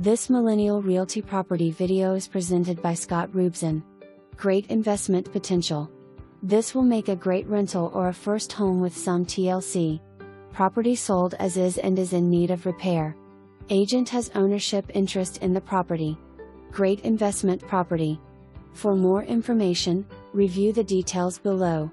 This Millennial Realty property video is presented by Rubzin. Great investment potential. This will make a great rental or a first home with some TLC. Property sold as is and is in need of repair. Agent has ownership interest in the property. Great investment property. For more information, review the details below.